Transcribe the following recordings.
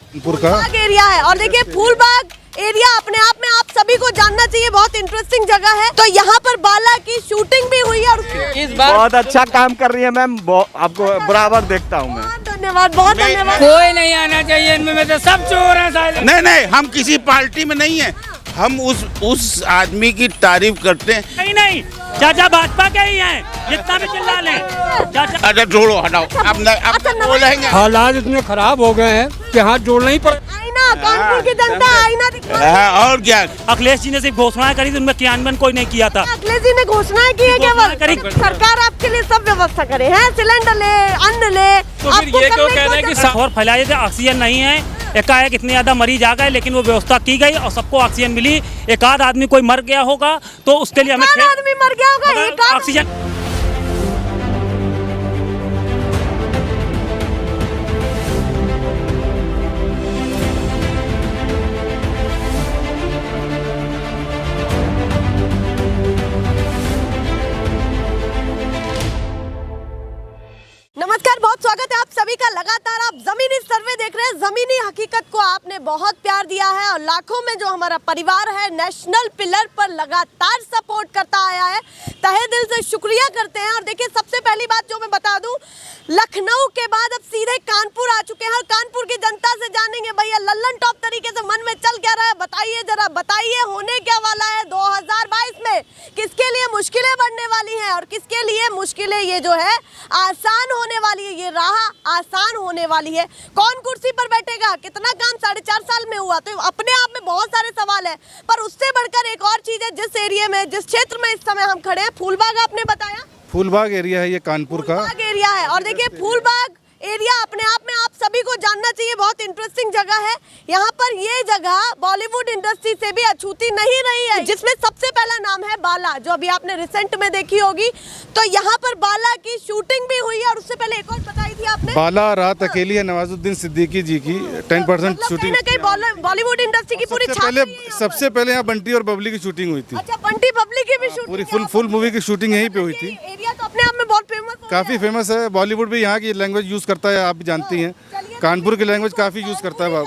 Phoolbagh area है और देखिए फूलबाग एरिया अपने आप में आप सभी को जानना चाहिए, बहुत इंटरेस्टिंग जगह है। तो यहाँ पर बाला की शूटिंग भी हुई है और इस बार बहुत अच्छा काम कर रही है मैम, आपको बराबर देखता हूँ मैं। धन्यवाद, बहुत धन्यवाद। कोई नहीं आना चाहिए इनमें, में तो सब चोर हैं साले। नहीं, हम किसी पार्टी में नहीं है, हम उस आदमी की तारीफ करते हैं। नहीं, चाचा भाजपा के ही हैं, जितना भी चिल्ला लें चाचा। अच्छा छोड़ो, हटाओ, अब बोलेंगे। हालात इतने खराब हो गए हैं कि हाथ जोड़ना ही पड़े। आईना, कानपुर की जनता आईना दिखा। और क्या, अखिलेश जी ने सिर्फ घोषणाएं करी थी, उनमें क्रियान्वयन कोई नहीं किया था। अखिलेश जी ने घोषणाएं की है केवल, सरकार आपके लिए सब व्यवस्था करे है, सिलेंडर ले, अन्न ले। तो फिर ये क्यों कह रहे हैं कि और फैलाए थे ऑक्सीजन नहीं है, एकाएक इतने ज्यादा मरीज आ गए, लेकिन वो व्यवस्था की गई और सबको ऑक्सीजन मिली। एक आध आदमी कोई मर गया होगा तो उसके लिए हमें आदमी मर गया होगा, एक आध ऑक्सीजन। नमस्कार, बहुत स्वागत है आप सभी का। लगातार आप जमीनी सर्वे देख रहे हैं। जमीनी हकीकत को आपने बहुत प्यार दिया है और लाखों में जो हमारा परिवार है नेशनल पिलर पर लगातार सपोर्ट करता आया है, तहे दिल से शुक्रिया करते हैं। और देखिए, सबसे पहली बात जो मैं बता दूं, लखनऊ के बाद अब सीधे कानपुर आ चुके हैं और कानपुर की जनता से जानेंगे भैया लल्लन टॉप तरीके से मन में चल क्या रहा है। बताइए जरा, बताइए होने क्या वाला है 2022 में, किसके लिए मुश्किलें बढ़ने वाली हैं और किसके लिए मुश्किलें ये जो है आसान होने वाली है, ये राह आसान होने वाली है। कौन कुर्सी पर बैठेगा, कितना काम 4.5 साल में हुआ, तो अपने आप में बहुत सारे सवाल है। पर उससे बढ़कर एक और चीज है, जिस एरिया में, जिस क्षेत्र में इस समय हम खड़े हैं, फूलबाग आपने बताया, फूलबाग एरिया है ये कानपुर का। फूलबाग एरिया है और देखिए फूलबाग एरिया अपने आप में आप सभी को जानना चाहिए, बहुत इंटरेस्टिंग जगह है। यहाँ पर ये जगह बॉलीवुड इंडस्ट्री से भी अछूती नहीं रही है, जिसमें सबसे पहला नाम है बाला, जो अभी आपने रिसेंट में देखी होगी। तो यहाँ पर बाला की शूटिंग भी हुई है और उससे पहले एक और बताई थी आपने, बाला रात अकेली है नवाजुद्दीन सिद्दीकी जी की 10% शूटिंग। बॉलीवुड इंडस्ट्री की पूरी सबसे पहले यहाँ बंटी और बबली की शूटिंग हुई थी। अच्छा, बंटी बबली की भी पूरी शूटिंग, फुल मूवी की शूटिंग यहीं पे हुई थी। एरिया तो अपने आप में बहुत फेमस, काफी फेमस है। बॉलीवुड भी यहाँ की लैंग्वेज यूज करता है, आप भी जानती हैं। कानपुर की लैंग्वेज काफी यूज करता है।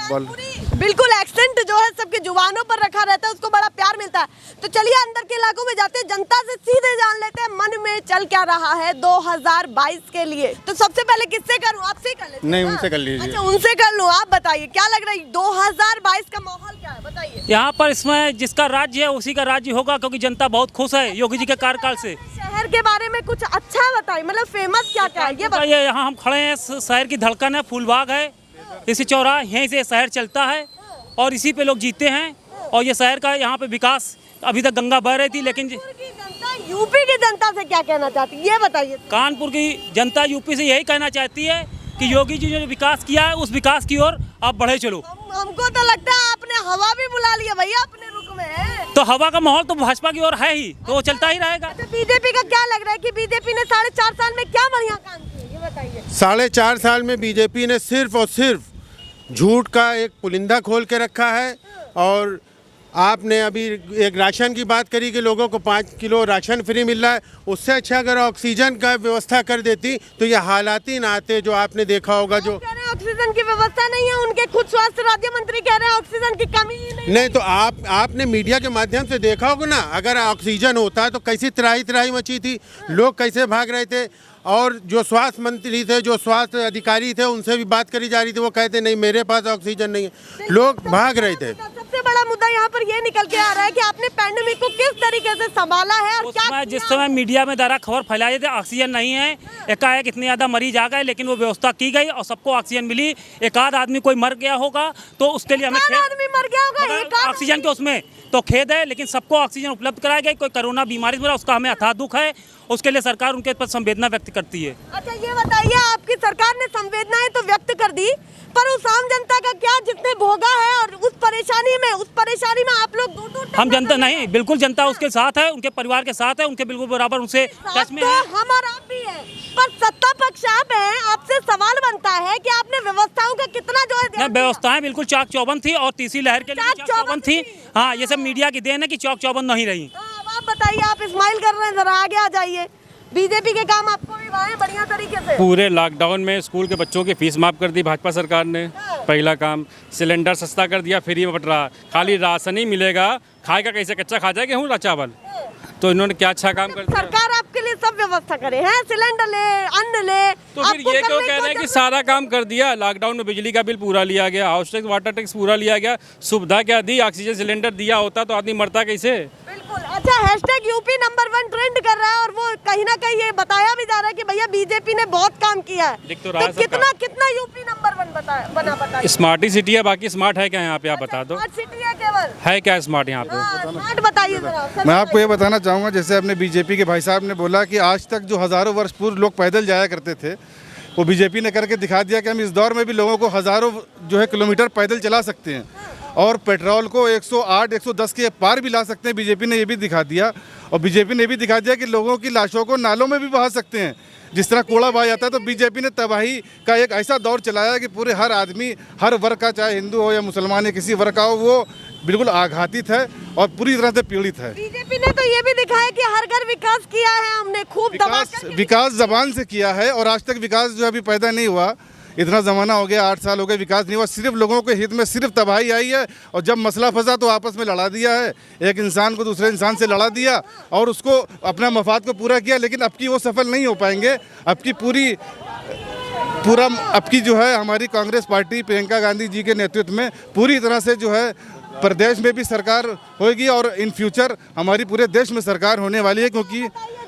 बिल्कुल, एक्सेंट जो है सबके जुबानों पर रखा रहता है, उसको बड़ा प्यार मिलता है। तो चलिए अंदर के इलाकों में जाते हैं, जनता से सीधे जान लेते हैं मन में चल क्या रहा है 2022 के लिए। तो सबसे पहले किससे करूं, आपसे कर लेते हैं? नहीं, उनसे कर लीजिए। अच्छा, उनसे कर लूं। आप बताइए क्या लग रहा है 2022 का माहौल क्या है, बताइए। यहाँ पर इसमें जिसका राज्य है उसी का राज्य होगा, क्योंकि जनता बहुत खुश है योगी जी के कार्यकाल से। शहर के बारे में कुछ अच्छा बताइए, मतलब फेमस क्या क्या है ये बताइए। ये यहाँ हम खड़े हैं, शहर की धड़कन है, फूलबाग है, इसी चौराहे यहीं से शहर चलता है और इसी पे लोग जीते हैं। और ये शहर का यहाँ पे विकास, अभी तक गंगा बह रही थी, लेकिन यूपी की जनता से क्या कहना चाहती है ये बताइए। कानपुर की जनता यूपी से यही कहना चाहती है कि योगी जी ने विकास किया है, उस विकास की ओर आप बढ़े चलो। हमको तो लगता है आपने हवा भी बुला लिया भैया अपने रुख में। तो हवा का माहौल तो भाजपा की ओर है ही, तो वो चलता ही रहेगा। अच्छा, बीजेपी का क्या लग रहा है कि बीजेपी ने 4.5 साल में क्या बढ़िया काम किया, ये बताइए। 4.5 साल में बीजेपी ने सिर्फ और सिर्फ झूठ का एक पुलिंदा खोल के रखा है। और आपने अभी एक राशन की बात करी कि लोगों को 5 किलो राशन फ्री मिल रहा है, उससे अच्छा अगर ऑक्सीजन का व्यवस्था कर देती तो ये हालात ही ना आते जो आपने देखा होगा। जो कह रहे हैं ऑक्सीजन की व्यवस्था नहीं है, उनके खुद स्वास्थ्य राज्य मंत्री कह रहे हैं ऑक्सीजन की कमी ही नहीं। तो आपने मीडिया के माध्यम से देखा होगा ना, अगर ऑक्सीजन होता तो कैसी त्राही मची थी, लोग कैसे भाग रहे थे। और जो स्वास्थ्य मंत्री थे, जो स्वास्थ्य अधिकारी थे, उनसे भी बात करी जा रही थी, वो कहते नहीं मेरे पास ऑक्सीजन नहीं है, लोग भाग रहे थे। सबसे बड़ा मुद्दा यहाँ पर ये निकल के आ रहा है कि आपने पैंडेमिक को किस तरीके से संभाला है और क्या जिस समय मीडिया में दारा खबर फैलाई थी ऑक्सीजन नहीं है, एकाएक इतने ज्यादा मरीज आ गए, लेकिन वो व्यवस्था की गई और सबको ऑक्सीजन मिली। एक आध आदमी कोई मर गया होगा तो उसके लिए हमें आदमी मर गया होगा ऑक्सीजन के उसमें तो खेद है, लेकिन सबको ऑक्सीजन उपलब्ध कराई गई। कोई कोरोना बीमारी से मरा, उसका हमें अथाह दुख है, उसके लिए सरकार उनके पर संवेदना व्यक्त करती है। अच्छा, ये बताइए, आपकी सरकार ने संवेदनाएं तो व्यक्त कर दी, पर उस आम जनता का क्या, जिसने भोगा है और उस परेशानी में आप लोग दूर हम जनता नहीं, बिल्कुल जनता उसके साथ है, उनके परिवार के साथ है, उनके बिल्कुल बराबर उनसे टच में है। हम और आप भी है, पर सत्ता पक्ष आप है, आपसे सवाल बनता है कि आपने व्यवस्थाओं का कितना जो है। व्यवस्थाएं बिल्कुल चाक चौबंद थी और तीसरी लहर के लिए चाक चौबंद थी। हाँ, ये सब मीडिया की देन है कि चौक चौबंद नहीं रही। आप बताइए, आप स्माइल कर रहे हैं, जरा आगे आ जाइए। बीजेपी के काम आपको भी भाए बढ़िया तरीके से? पूरे लॉकडाउन में स्कूल के बच्चों की फीस माफ कर दी भाजपा सरकार ने, पहला काम। सिलेंडर सस्ता कर दिया, फ्री में बट रहा। खाली राशन ही मिलेगा, खाएगा कैसे? कच्चा खा जाए गेहूँ चावल? तो इन्होंने क्या अच्छा काम कर दिया। सरकार आपके लिए सब व्यवस्था करे हैं, सिलेंडर ले, अन्न ले, तो फिर आपको ये क्यों करने कह को रहे हैं कि जरूरत- सारा काम कर दिया? लॉकडाउन में बिजली का बिल पूरा लिया गया, हाउस टैक्स वाटर टैक्स पूरा लिया गया, सुविधा क्या दी? ऑक्सीजन सिलेंडर दिया होता तो आदमी मरता कैसे? बिल्कुल। अच्छा, हैशटैग यूपी नंबर 1 ट्रेंड कर रहा है और वो कहीं ना कहीं ये बताया भी जा रहा है कि भैया बीजेपी ने बहुत काम किया है। दिख तो रहा है कितना सबका। कितना यूपी नंबर 1 बता स्मार्ट ही सिटी है, बाकी स्मार्ट है क्या यहाँ पे? आप बता दो, स्मार्ट सिटी है केवल? है क्या स्मार्ट यहाँ पे? स्मार्ट बताइए जरा। मैं आपको ये बताना चाहूँगा, जैसे अपने बीजेपी के भाई साहब ने बोला कि आज तक जो हज़ारों वर्ष पूर्व लोग पैदल जाया करते थे, वो बीजेपी ने करके दिखा दिया कि हम इस दौर में भी लोगों को हज़ारों जो है किलोमीटर पैदल चला सकते हैं और पेट्रोल को 108 110 के पार भी ला सकते हैं। बीजेपी ने ये भी दिखा दिया और बीजेपी ने भी दिखा दिया कि लोगों की लाशों को नालों में भी बहा सकते हैं, जिस तरह कूड़ा बहा जाता है। तो बीजेपी ने तबाही का एक ऐसा दौर चलाया कि पूरे हर आदमी, हर वर्ग का, चाहे हिंदू हो या मुसलमान या किसी वर्ग का हो, वो बिल्कुल आघातित है और पूरी तरह से पीड़ित है। बीजेपी ने तो ये भी दिखाया कि हर घर विकास किया है हमने, खूब दबा विकास जबान से किया है और आज तक विकास जो अभी पैदा नहीं हुआ। इतना ज़माना हो गया, 8 साल हो गए, विकास नहीं हुआ। सिर्फ लोगों के हित में सिर्फ तबाही आई है और जब मसला फंसा तो आपस में लड़ा दिया है, एक इंसान को दूसरे इंसान से लड़ा दिया और उसको अपना मफाद को पूरा किया। लेकिन अब की वो सफल नहीं हो पाएंगे। अब की जो है हमारी कांग्रेस पार्टी प्रियंका गांधी जी के नेतृत्व में पूरी तरह से जो है प्रदेश में भी सरकार होगी और इन फ्यूचर हमारी पूरे देश में सरकार होने वाली है, क्योंकि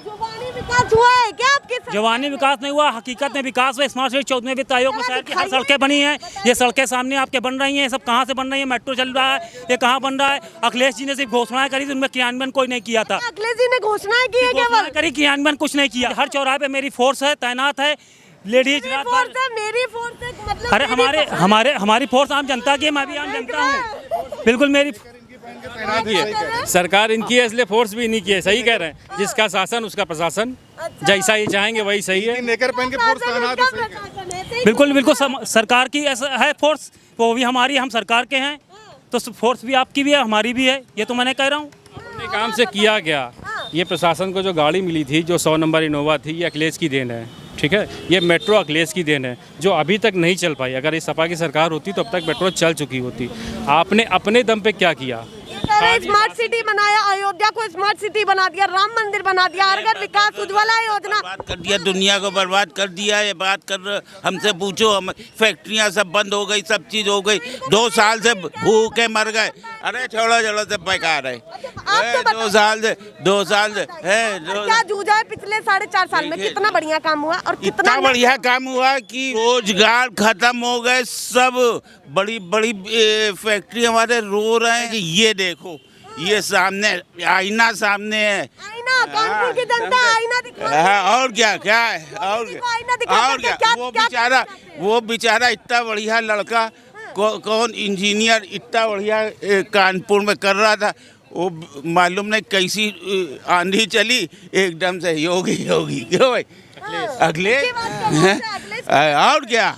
जुबानी विकास हुआ है क्या आपके साथ? जवानी विकास नहीं हुआ, हकीकत में विकास हुआ। स्मार्ट सिटी 14वें वित्त आयोग में शहर की हर सड़कें बनी हैं। ये सड़कें सामने आपके बन रही हैं। ये सब कहाँ से बन रही है? मेट्रो चल रहा है, ये कहाँ बन रहा है? अखिलेश जी ने सिर्फ घोषणाएं करी थी, उनमें क्रियान्वयन कोई नहीं किया था। अखिलेश जी ने घोषणाएं की है केवल? घोषणाएं करी, क्रियान्वयन कुछ नहीं किया। हर चौराहे पे मेरी फोर्स है, तैनात है, लेडीज रात भर। मेरी फोर्स है, मतलब अरे हमारी फोर्स आम जनता की है, मैं भी आम जनता हूँ। बिल्कुल मेरी सरकार इनकी है, इसलिए फोर्स भी इन्हीं की है। सही कह रहे हैं, जिसका शासन उसका प्रशासन, जैसा ये चाहेंगे वही सही है। नेकर पहन के फोर्स तैनात है, सही कह रहे हैं। बिल्कुल सरकार की ऐसा है फोर्स, वो भी हमारी, हम सरकार के हैं, तो फोर्स भी आपकी भी है, हमारी भी है। ये तो मैंने कह रहा हूँ। अपने काम से किया गया। ये प्रशासन को जो गाड़ी मिली थी, जो 100 नंबर इनोवा थी, ये अखिलेश की देन है। ठीक है, ये मेट्रो अखिलेश की देन है, जो अभी तक नहीं चल पाई। अगर इस सपा की सरकार होती तो अब तक मेट्रो चल चुकी होती। आपने अपने दम पे क्या किया? स्मार्ट सिटी बनाया, अयोध्या को स्मार्ट सिटी बना दिया, राम मंदिर बना दिया, हर घर विकास, उज्ज्वला योजना बर्बाद कर दिया, दुनिया को बर्बाद कर दिया। ये बात कर हमसे पूछो, हम फैक्ट्रियां सब बंद हो गई, सब चीज हो गई। 2 साल से भूखे मर गए। अरे छोड़ो से बेकार है। 2 साल से है क्या जूझा है पिछले 4.5 साल में? कितना बढ़िया काम हुआ और इतना बढ़िया काम हुआ कि रोजगार खत्म हो गए। सब बड़ी बड़ी फैक्ट्री हमारे रो रहे हैं कि ये देखो, ये सामने आईना सामने है। आईना, कानपुर की जनता आईना दिखा। और क्या है? और क्या? वो बेचारा इतना बढ़िया लड़का, कौन इंजीनियर इतना बढ़िया कानपुर में कर रहा था, वो मालूम नहीं कैसी आंधी चली, एकदम से योगी क्यों भाई? अखिलेश। और क्या?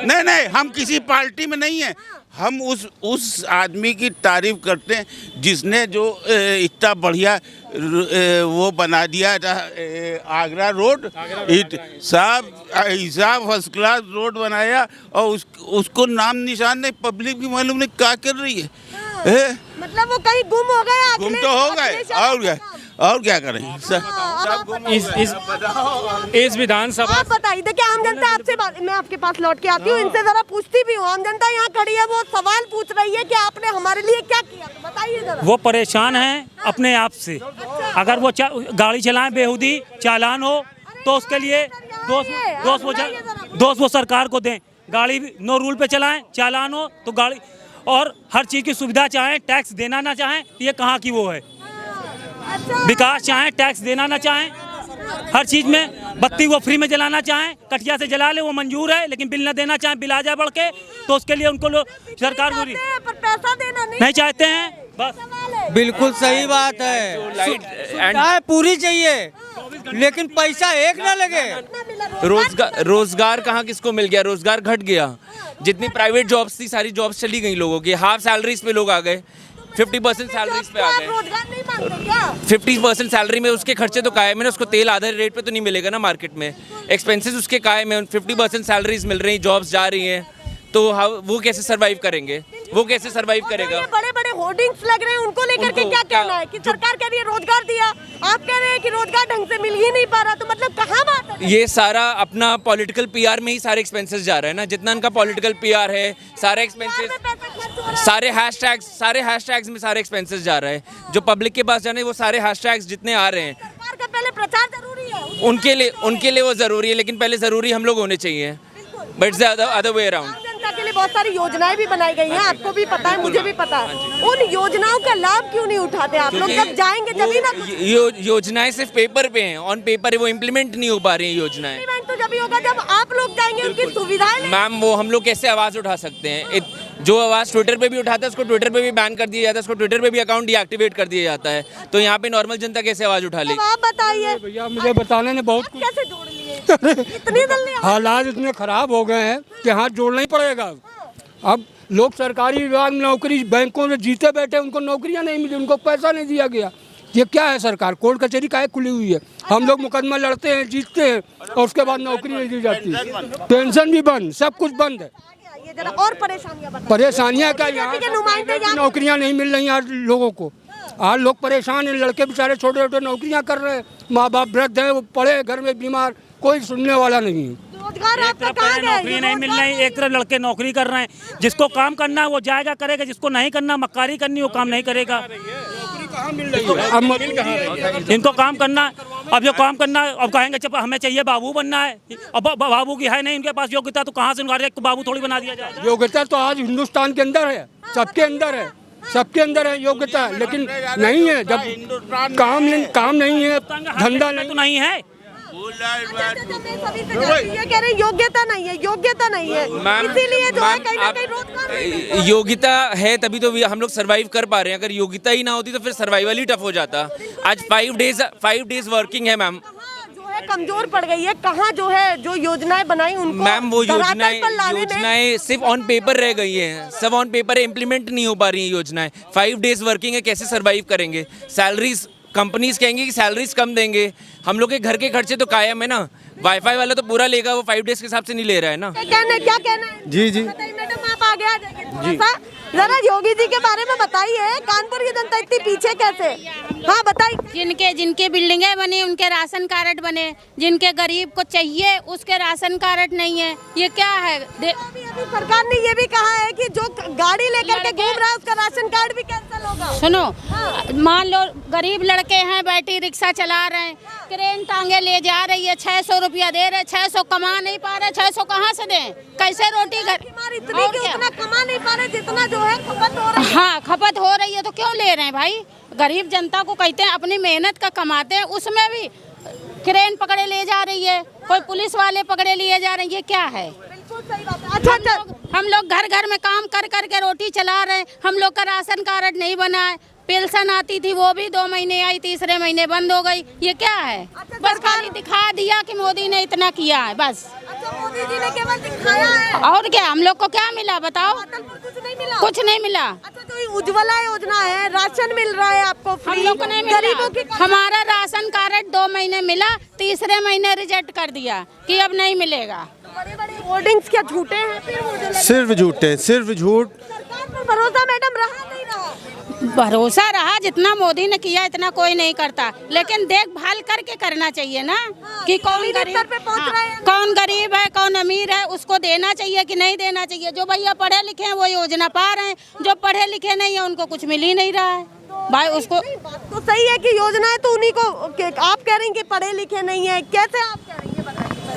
नहीं, हम किसी पार्टी में नहीं है। हम उस आदमी की तारीफ करते हैं जिसने जो इतना बढ़िया वो बना दिया था, आगरा रोड। साहब ऐसा फर्स्ट क्लास रोड बनाया और उसको नाम निशान नहीं, पब्लिक भी मालूम नहीं क्या कर रही है। मतलब वो कहीं गुम हो गए। गुम तो हो गए, और क्या करें? इस विधानसभा आप बताइए, देखिए आम जनता आपसे मैं आपके पास लौट के आती हूँ, इनसे जरा पूछती भी हूँ। आम जनता यहाँ खड़ी है, वो सवाल पूछ रही है कि आपने हमारे लिए क्या किया, तो बताइए जरा। वो परेशान हैं अपने आप से। अगर वो गाड़ी चलाएं बेहुदी, चालान हो, तो उसके लिए दोस्त वो सरकार को दें। गाड़ी नो रूल पे चलाएं, चालान हो तो गाड़ी, और हर चीज़ की सुविधा चाहें, टैक्स देना ना चाहें, ये कहाँ की वो है? विकास चाहें, टैक्स देना ना चाहें, हर चीज़ में बत्ती वो फ्री में जलाना चाहें, कटिया से जला ले वो मंजूर है, लेकिन बिल न देना चाहें, बिल आ जाए बढ़ के, तो उसके लिए उनको सरकार पर पैसा देना नहीं चाहते हैं। बस बिल्कुल सही बात है, सुविधाएं पूरी चाहिए लेकिन पैसा एक ना लगे। रोजगार कहाँ किसको मिल गया? रोजगार घट गया। जितनी प्राइवेट जॉब्स थी सारी जॉब्स चली गई लोगों की, हाफ सैलरीज पे लोग आ गए। 50% सैलरीज पे आ आप गए। रोजगार नहीं मांगते क्या? 50% सैलरी में उसके खर्चे तो कायम है ना, उसको तेल आधे रेट पे तो नहीं मिलेगा ना मार्केट में, एक्सपेंसेस उसके कायम है। 50% सैलरीज मिल रही, जॉब्स जा रही हैं, तो वो कैसे सरवाइव करेंगे, वो कैसे सरवाइव करेगा? बड़े बड़े होर्डिंग्स लग रहे हैं, उनको लेकर के क्या कहना है कि सरकार कह रही है रोजगार दिया, आप कह रहे हैं कि रोजगार ढंग से मिल ही नहीं पा रहा, तो मतलब कहाँ बात है? ये सारा अपना पॉलिटिकल पीआर में ही सारे एक्सपेंसेस जा रहे हैं ना, जितना इनका पॉलिटिकल पीआर है, सारे एक्सपेंसेस, सारे हैशटैग्स में सारे एक्सपेंसेस जा रहे हैं। जो पब्लिक के पास जाने वो सारे हैशटैग्स जितने आ रहे हैं, सरकार का पहले प्रचार जरूरी है, उनके लिए वो जरूरी है, लेकिन पहले जरूरी हम लोग होने चाहिए, but it's the other way around. जनता के लिए बहुत सारी योजनाएं भी बनाई गई हैं, आपको भी पता है, मुझे भी पता है। उन योजनाओं का लाभ क्यों नहीं उठाते आप लोग? जब जाएंगे जब ना योजनाएं सिर्फ पेपर पे हैं, ऑन पेपर वो इम्प्लीमेंट नहीं हो पा रही हैं योजनाएं। तो जब होगा जब आप लोग जाएंगे उनकी सुविधाएं लेंगे। मैम वो हम लोग कैसे आवाज़ उठा सकते हैं? जो आवाज़ ट्विटर पे भी उठाता है उसको ट्विटर पे भी बैन कर दिया जाता है, उसको ट्विटर पे भी अकाउंट डीएक्टिवेट कर दिया जाता है, तो यहाँ पे नॉर्मल जनता कैसे आवाज़ उठा लेगी? आप बताइए भैया मुझे बताने ने बहुत कुछ, कैसे जोड़ लिए? इतनी जल्दी हालात इतने खराब हो गए हैं कि हाथ जोड़ना ही पड़ेगा। अब लोग सरकारी विभाग में नौकरी, बैंकों में जीते बैठे, उनको नौकरियां नहीं मिली, उनको पैसा नहीं दिया गया। ये क्या है? सरकार कोर्ट कचहरी काहे खुली हुई है? हम लोग मुकदमा लड़ते हैं, जीतते हैं, और उसके बाद नौकरी नहीं दी जाती, पेंशन भी बंद, सब कुछ बंद है। ये जरा और परेशानियाँ क्या? यहाँ नौकरियाँ नहीं मिल रही आज लोगों को, आज लोग परेशान हैं, लड़के बेचारे छोटे छोटे नौकरियाँ कर रहे हैं, माँ बाप वृद्ध हैं, वो पड़े घर में बीमार, कोई सुनने वाला नहीं है। रोजगार एक तरफ नौकरी नहीं मिल रही, एक तरफ लड़के नौकरी कर रहे हैं। जिसको काम करना है वो जाएगा करेगा, जिसको नहीं करना, मक्कारी करनी, वो काम नहीं करेगा। इनको काम करना, अब जो काम करना, अब कहेंगे चप हमें चाहिए बाबू बनना है, अब बाबू की है नहीं उनके पास योग्यता, तो कहाँ से उनका बाबू थोड़ी बना दिया जाए? योग्यता तो आज हिंदुस्तान के अंदर है, सबके अंदर है, सबके अंदर है योग्यता, लेकिन नहीं है। जब काम नहीं है, धंधा नहीं है, ये कह रहे हैं योग्यता नहीं है, योग्यता नहीं है, इसीलिए जो है कहीं ना कहीं रोजगार। योग्यता है तभी तो हम लोग सरवाइव कर पा रहे हैं, अगर योग्यता ही ना होती तो फिर सर्वाइवल ही टफ हो जाता। आज 5 डेज वर्किंग है मैम, जो है कमजोर पड़ गई है, कहाँ जो है जो योजनाएं बनाई उनको मैम वो धरातल पर लाने में योजनाएं सिर्फ ऑन पेपर रह गई हैं, सब ऑन पेपर इम्प्लीमेंट नहीं हो पा रही हैं योजनाएं। 5 डेज वर्किंग है, कैसे सरवाइव करेंगे? सैलरीज, कंपनीज कहेंगे कि सैलरीज कम देंगे, हम लोग के घर के खर्चे तो कायम है ना। वाईफाई वाला तो पूरा लेगा, वो 5 डेज के हिसाब से नहीं ले रहा है ना। क्या कहना है? जी जी मैडम आप आगे आ जाइए थोड़ा सा, जरा योगी जी के बारे में बताइए, कानपुर की जनता इतनी पीछे कैसे? हाँ बताइए। जिनके बिल्डिंगें बनी उनके राशन कार्ड बने, जिनके गरीब को चाहिए उसके राशन कार्ड नहीं है, ये क्या है? अभी सरकार ने ये भी कहा है कि जो गाड़ी लेकर के घूम रहा है उसका राशन कार्ड भी कैंसिल होगा। सुनो, मान लो गरीब लड़के हैं, बैटरी रिक्शा चला रहे हैं, क्रेन टांगे ले जा रही है, 600 रुपया दे रहे, 600 कमा नहीं पा रहे, 600 कहाँ से दें? कैसे रोटी घर इतनी कि उतना कमा नहीं पा रहे जितना जो है खपत हो रही है। हाँ खपत हो रही है, तो क्यों ले रहे हैं भाई? गरीब जनता को कहते हैं अपनी मेहनत का कमाते हैं, उसमें भी क्रेन पकड़े ले जा रही है, कोई पुलिस वाले पकड़े लिए जा रहे हैं, ये क्या है? अच्छा, हम लोग घर घर में काम कर कर के रोटी चला रहे हैं, हम लोग का राशन कार्ड नहीं बना है, पेंशन आती थी वो भी 2 महीने आई, तीसरे महीने बंद हो गई, ये क्या है? बस खाली दिखा दिया कि मोदी ने इतना किया है, बस। अच्छा, मोदी जी ने केवल दिखाया है, और क्या हम लोग को क्या मिला बताओ? कुछ नहीं मिला। अच्छा, तो उज्ज्वला योजना है, राशन मिल रहा है आपको फ्री, हम लोग को नहीं मिला। हमारा राशन कार्ड 2 महीने मिला, तीसरे महीने रिजेक्ट कर दिया कि अब नहीं मिलेगा। बड़े होर्डिंग्स क्या झूठे हैं? सिर्फ झूठे, सिर्फ झूठ। सरकार पर भरोसा मैडम रहा नहीं रहा? भरोसा रहा, जितना मोदी ने किया इतना कोई नहीं करता, लेकिन देखभाल करके करना चाहिए ना कि कौन गरीब है कौन अमीर है, उसको देना चाहिए कि नहीं देना चाहिए। जो भैया पढ़े लिखे हैं वो योजना पा रहे हैं, जो पढ़े लिखे नहीं है उनको कुछ मिल ही नहीं रहा है भाई। उसको तो सही है कि योजनाएं तो उन्हीं को, आप कह रही हैं कि पढ़े लिखे नहीं है, कैसे आप कह रही हैं?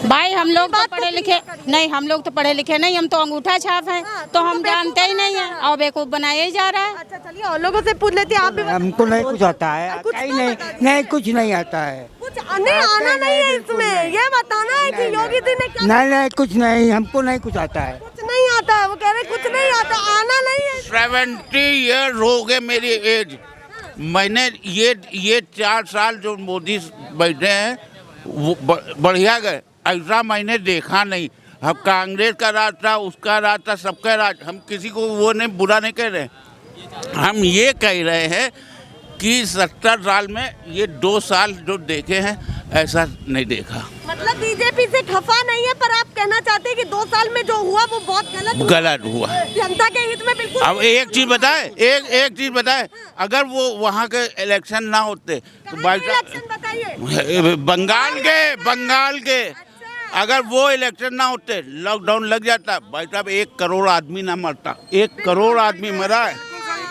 भाई हम लोग तो पढ़े लिखे नहीं, हम लोग तो पढ़े लिखे नहीं, हम तो अंगूठा छाप हैं, तो हम जानते ही नहीं है और बेवकूफ बनाया ही जा रहा है। अच्छा चलिए और लोगों से पूछ लेते हैं, आप भी। हमको नहीं कुछ आता है, नहीं कुछ नहीं आता है, कुछ आना नहीं है इसमें, ये बताना है कि योगी जी ने क्या? नहीं कुछ नहीं, हमको नहीं कुछ आता है, कुछ नहीं आता है, वो कह रहे कुछ नहीं आता, आना नहीं है। 70 ईयर हो गए मेरी एज, मैंने ये 4 साल जो मोदी बैठे हैं वो बढ़िया गए, ऐसा मैंने देखा नहीं। अब कांग्रेस का राज था, उसका राज था, सबका राज, हम किसी को वो नहीं बुरा नहीं कह रहे, हम ये कह रहे हैं कि 70 साल में ये 2 साल जो देखे हैं ऐसा नहीं देखा। मतलब बीजेपी से खफा नहीं है, पर आप कहना चाहते हैं कि 2 साल में जो हुआ वो बहुत गलत हुआ। जनता के हित में बिल्कुल। अब एक चीज बताए, अगर वो वहाँ के इलेक्शन ना होते तो बताइए बंगाल के अगर वो इलेक्शन ना होते, लॉकडाउन लग जाता, भाई साहब 1 करोड़ आदमी ना मरता। 1 करोड़ आदमी मरा है।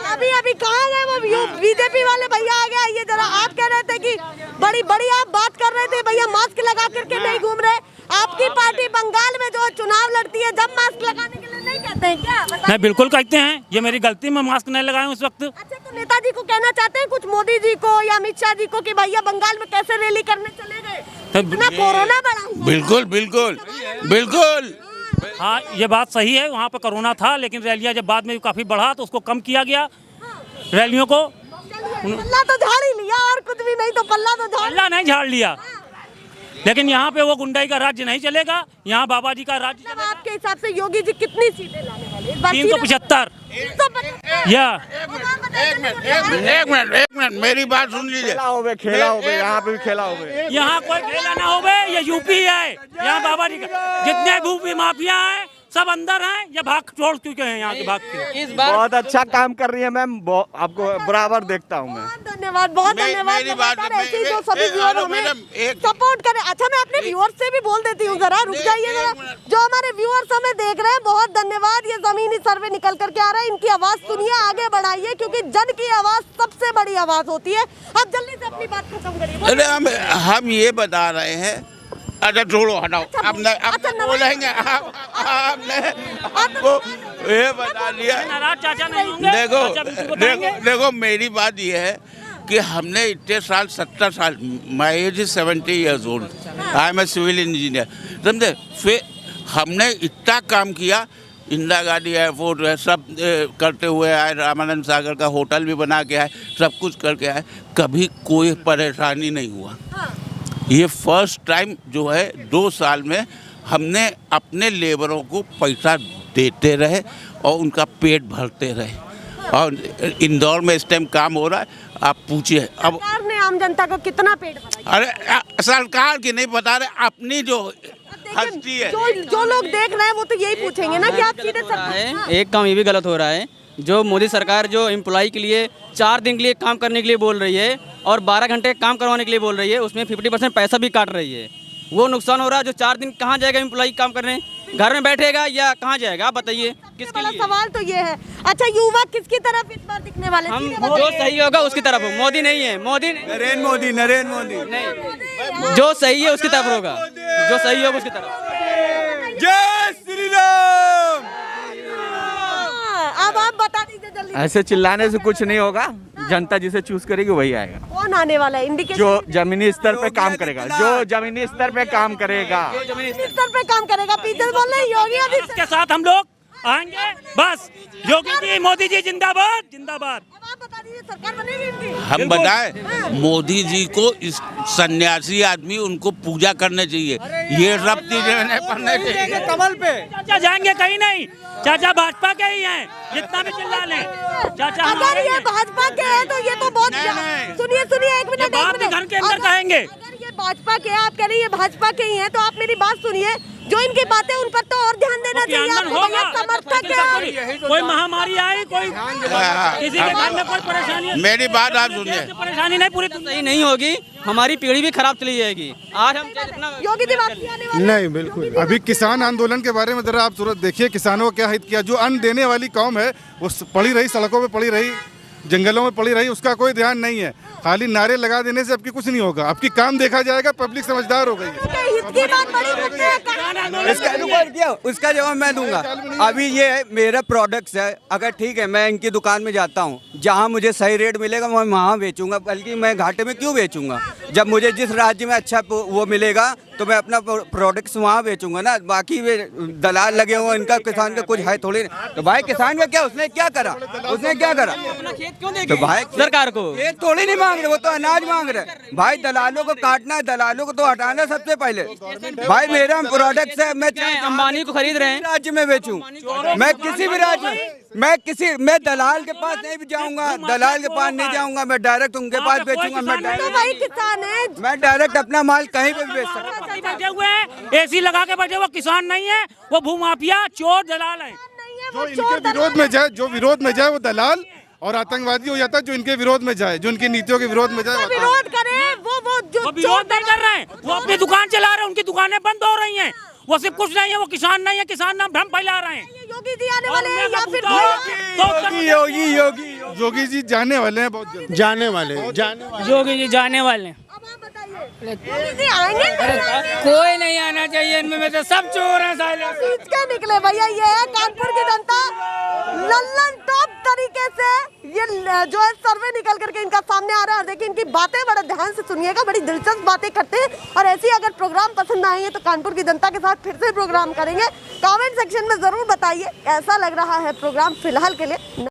अभी कहाँ गए वो बीजेपी वाले भैया? आ गया ये जरा। आप कह रहे थे कि बड़ी आप बात कर रहे थे भैया, मास्क लगा करके नहीं घूम रहे। आपकी पार्टी बंगाल में जो चुनाव लड़ती है, जब मास्क लगाने के लिए नहीं कहते हैं क्या? नहीं, बिल्कुल कहते हैं। ये मेरी गलती, मैं मास्क नहीं लगाया उस वक्त। अच्छा, तो नेताजी को कहना चाहते हैं कुछ, मोदी जी को या अमित शाह जी को, कि भैया बंगाल में कैसे रैली करने चले गए, इतना कोरोना बढ़ा हुआ। बिल्कुल। हाँ, ये बात सही है। वहाँ पर कोरोना था, लेकिन रैलियाँ जब बाद में काफ़ी बढ़ा तो उसको कम किया गया। रैलियों को पल्ला तो झाड़ ही लिया, और कुछ भी नहीं, तो पल्ला नहीं झाड़ लिया। लेकिन यहाँ पे वो गुंडाई का राज्य नहीं चलेगा, यहाँ बाबा जी का राज्य चलेगा। आपके हिसाब से योगी जी कितनी सीटें लाने वाले हैं? 375। एक मिनट मेरी बात सुन लीजिए। खेला हो यहाँ पे भी खेला हो। यहाँ कोई खेला ना हो, ये यूपी है। यहाँ बाबा जी का जितने भूपी माफिया हैं सब अंदर हैं, ये भाग छोड़ चुके हैं यहाँ के, भाग के। इस बार बहुत अच्छा काम कर रही है मैम, आपको बराबर देखता हूँ मैं। धन्यवाद, बहुत धन्यवाद। ऐसे ही जो सभी व्यूअर हमें सपोर्ट करें। अच्छा, मैं अपने व्यूअर्स से भी बोल देती हूँ, जरा रुक जाइए जरा। जो हमारे व्यूअर्स हमें देख रहे हैं, बहुत धन्यवाद। ये जमीनी सर्वे निकल करके आ रहा है, इनकी आवाज सुनिए, आगे बढ़ाइए, क्योंकि जन की आवाज सबसे बड़ी आवाज होती है। आप जल्दी से अपनी बात खत्म करिए। अरे हम ये बता रहे हैं। अच्छा छोड़ो, हटाओ। अब बोलेंगे आपको ये बता दिया। चाचा नहीं होंगे। देखो मेरी बात ये है कि हमने इतने साल 70 साल, my age is 70 years old, I am a civil engineer, समझे। फिर हमने इतना काम किया, इंदिरा गांधी एयरपोर्ट है, सब करते हुए आए, रामानंद सागर का होटल भी बना के आए, सब कुछ करके आए, कभी कोई परेशानी नहीं हुआ। ये फर्स्ट टाइम जो है 2 साल में हमने अपने लेबरों को पैसा देते रहे और उनका पेट भरते रहे। और इंदौर में इस टाइम काम हो रहा है, आप पूछिए। अब सरकार ने आम जनता को कितना पेट भरा? अरे सरकार की नहीं बता रहे, अपनी जो हस्ती है, जो लोग देख रहे हैं वो तो यही पूछेंगे ना कि आप सीधे सरकार। एक काम ये भी गलत हो रहा है, जो मोदी सरकार जो एम्प्लॉय के लिए 4 दिन के लिए काम करने के लिए बोल रही है और 12 घंटे काम करवाने के लिए बोल रही है, उसमें 50% पैसा भी काट रही है। वो नुकसान हो रहा है। जो 4 दिन कहाँ जाएगा एम्प्लॉय काम करने? घर में बैठेगा या कहाँ जाएगा? आप बताइए, किसके लिए? सवाल तो ये है। अच्छा, युवा किसकी तरफ इस बार दिखने वाले? हम जो सही होगा उसकी तरफ हो। मोदी नहीं है, नरेंद्र मोदी नहीं, जो सही है उसकी तरफ होगा, जो सही होगा उसकी तरफ। जय श्री राम। अब आप बता दीजिए जल्दी। ऐसे चिल्लाने से कुछ नहीं होगा, जनता जिसे चूज करेगी वही आएगा। कौन आने वाला है? इंडिकेशन जो जमीनी स्तर पे काम करेगा, जो जमीनी स्तर पे काम करेगा, स्तर पे काम करेगा। पीछे बोल रहे योगी आदित्यनाथ के साथ हम लोग आएंगे। बस योगी जी, मोदी जी जिंदाबाद जिंदाबाद। अब आप बता दीजिए, सरकार बनेगी इनकी? हम बताएं, मोदी जी को इस सन्यासी आदमी, उनको पूजा करने चाहिए, ये सब चीजें नहीं करने चाहिए। कमल पे चाचा जाएंगे कहीं नहीं, चाचा भाजपा के ही हैं, जितना भी चिल्ला लें। चाचा अगर ये भाजपा के हैं तो ये तो बहुत। सुनिए एक मिनट, घर के अंदर कहेंगे। अगर ये भाजपा के, आप कह रही है भाजपा के ही हैं, तो आप मेरी बात सुनिए। जो इनकी बातें, उन पर तो और ध्यान देना चाहिए आपको। भैया समर्थक है, कोई महामारी आई, कोई किसी के घर में कोई परेशानी, मेरी बात आप सुनिए। परेशानी नहीं पूरी सही नहीं होगी, हमारी पीढ़ी भी खराब चली जाएगी। आज हम जितना योगी जी वापसी आने वाले नहीं, बिल्कुल। अभी किसान आंदोलन के बारे में जरा आप सूरत देखिए, किसानों को क्या हित किया। जो अन्न देने वाली कौम है वो पड़ी रही, सड़कों पे पड़ी रही, जंगलों में पड़ी रही, उसका कोई ध्यान नहीं है। खाली नारे लगा देने से आपकी कुछ नहीं होगा, आपकी काम देखा जाएगा। पब्लिक समझदार हो गई है। हित की बात बड़ी करते हैं। उसका जवाब मैं दूंगा। अभी ये मेरा प्रोडक्ट्स है, अगर ठीक है मैं इनकी दुकान में जाता हूँ, जहाँ मुझे सही रेट मिलेगा मैं वहाँ बेचूंगा, बल्कि मैं घाटे में क्यों बेचूंगा? जब मुझे जिस राज्य में अच्छा वो मिलेगा तो मैं अपना प्रोडक्ट्स वहाँ बेचूंगा ना। बाकी वे दलाल लगे हुए, इनका किसान का कुछ है थोड़ी। तो भाई किसान का क्या, उसने क्या करा? तो भाई सरकार को ये थोड़ी नहीं मांग रहे, वो तो अनाज मांग रहे। भाई दलालों को काटना है, दलालों को तो हटाना सबसे पहले। भाई मेरा प्रोडक्ट्स है, मैं अंबानी को खरीद रहे हैं, राज्य में बेचूं, मैं किसी भी राज्य मैं दलाल के पास नहीं जाऊंगा, दलाल के पास नहीं जाऊंगा, मैं डायरेक्ट उनके पास बेचूंगा। तो भाई किसान है, मैं डायरेक्ट अपना माल कहीं पे भी बेच सकता हूँ। बैठे हुए हैं, एसी लगा के बैठे, वो किसान नहीं है, वो भूमाफिया चोर दलाल है। जो इनके विरोध में जाए, जो विरोध में जाए वो दलाल और आतंकवादी हो जाता है। जो इनके विरोध में जाए, जो इनकी नीतियों के विरोध में जाए, विरोध करे वो जो विरोध नहीं कर रहे हैं, वो अपनी दुकान चला रहे हैं, उनकी दुकानें बंद हो रही हैं। वो सिर्फ कुछ नहीं है, वो किसान नहीं है, किसान नाम भ्रम फैला रहे हैं। योगी जी आने वाले हैं या फिर योगी जी जाने वाले हैं, बहुत जल्द जाने वाले योगी जी जाने वाले हैं। अब आप बताइए, योगी जी आएंगे? कोई नहीं आना चाहिए इनमें, में तो सब चोर हैं साले। खींच के निकले भैया। ये है कानपुर की जनता, लल्लन टॉप तरीके से ये जो है सर्वे निकल करके इनका सामने आ रहा है। और देखिए इनकी बातें बड़े ध्यान से सुनिएगा, बड़ी दिलचस्प बातें करते हैं। और ऐसी अगर प्रोग्राम पसंद आएंगे तो कानपुर की जनता के साथ फिर से प्रोग्राम करेंगे। कमेंट सेक्शन में जरूर बताइए कैसा लग रहा है प्रोग्राम फिलहाल के लिए।